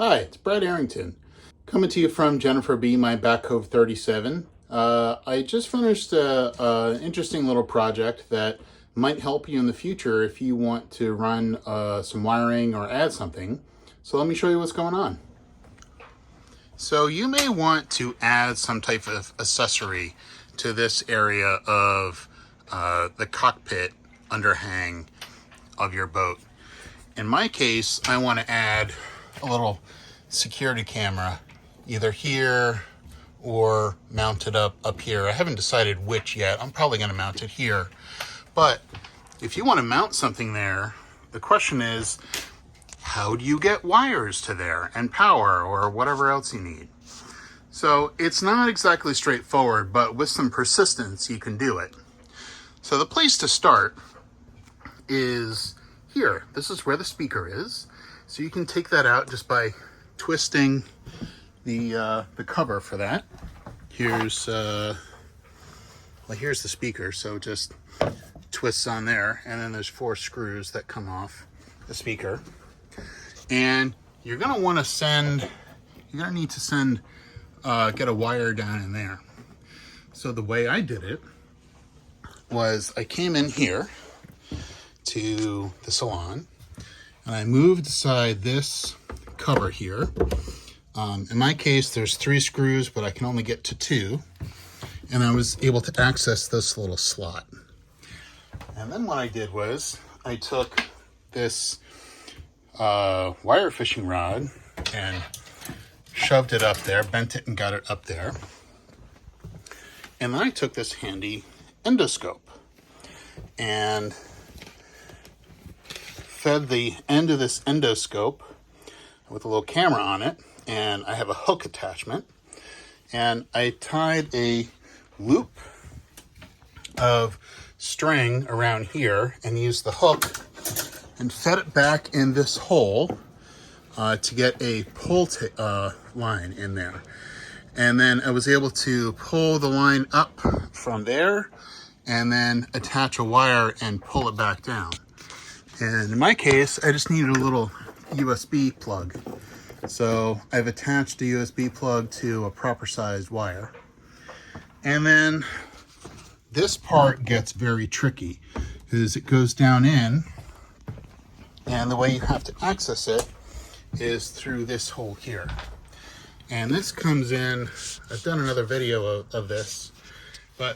Hi, it's Brad Arrington, coming to you from Jennifer B, my Back Cove 37. I just finished an interesting little project that might help you in the future if you want to run some wiring or add something. So let me show you what's going on. So you may want to add some type of accessory to this area of the cockpit underhang of your boat. In my case, I want to add a little security camera either here or mounted up here. I haven't decided which yet. I'm probably going to mount it here. But if you want to mount something there, the question is, how do you get wires to there and power or whatever else you need? So it's not exactly straightforward, but with some persistence, you can do it. So the place to start is here. This is where the speaker is. So you can take that out just by twisting the cover for that. Here's the speaker, so just twists on there, and then there's 4 screws that come off the speaker. And you're gonna want to need to send get a wire down in there. So the way I did it was I came in here to the salon and I moved aside this cover here. In my case, there's 3 screws, but I can only get to 2. And I was able to access this little slot. And then what I did was I took this wire fishing rod and shoved it up there, bent it and got it up there. And then I took this handy endoscope and fed the end of this endoscope with a little camera on it, and I have a hook attachment, and I tied a loop of string around here and used the hook and fed it back in this hole to get a pull line in there. And then I was able to pull the line up from there and then attach a wire and pull it back down. And in my case, I just needed a little USB plug. So I've attached a USB plug to a proper sized wire. And then this part gets very tricky because it goes down in, and the way you have to access it is through this hole here. And this comes in, I've done another video of this, but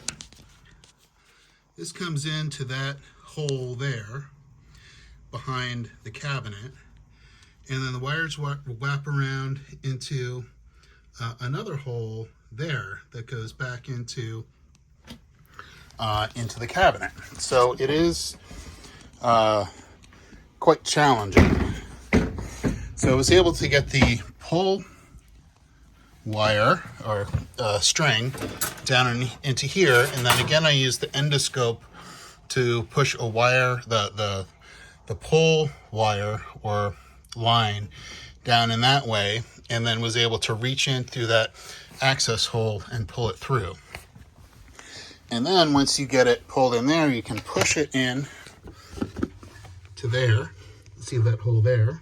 this comes into that hole there behind the cabinet, and then the wires wrap around into another hole there that goes back into the cabinet. So it is quite challenging. So I was able to get the pull wire or string down into here, and then again I used the endoscope to push a wire, the pull wire or line down in that way, and then was able to reach in through that access hole and pull it through. And then once you get it pulled in there, you can push it in to there. See that hole there?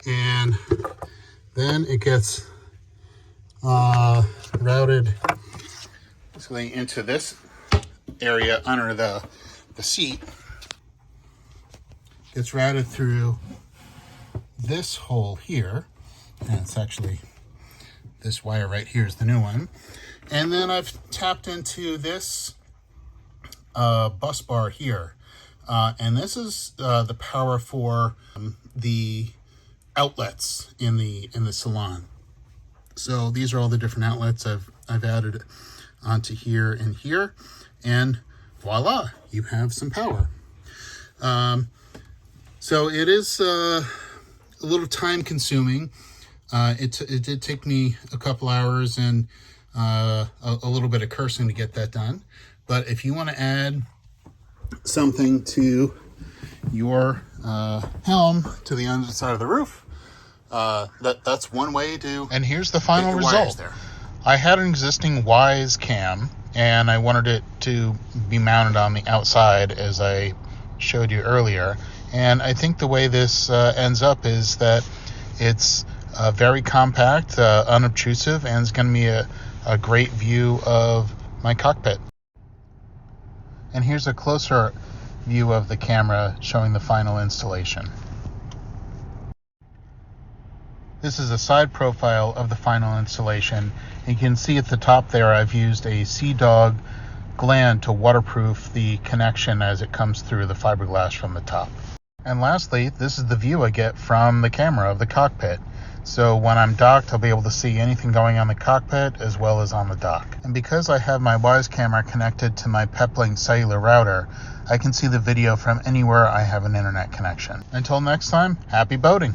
And then it gets routed into this area under the seat. It's routed through this hole here, and it's actually this wire right here is the new one. And then I've tapped into this bus bar here, and this is the power for the outlets in the salon. So these are all the different outlets I've added onto here and here, and voila, you have some power. So it is a little time consuming. It did take me a couple hours and a little bit of cursing to get that done. But if you want to add something to your helm to the underside of the roof, that's one way to. And here's the final result. There. I had an existing Wise cam, and I wanted it to be mounted on the outside as I showed you earlier. And I think the way this ends up is that it's Very compact, unobtrusive, and it's going to be a great view of my cockpit. And here's a closer view of the camera showing the final installation. This is a side profile of the final installation. You can see at the top there I've used a Sea Dog gland to waterproof the connection as it comes through the fiberglass from the top. And lastly, this is the view I get from the camera of the cockpit. So when I'm docked, I'll be able to see anything going on in the cockpit as well as on the dock. And because I have my Wise camera connected to my Peplink cellular router, I can see the video from anywhere I have an internet connection. Until next time, happy boating!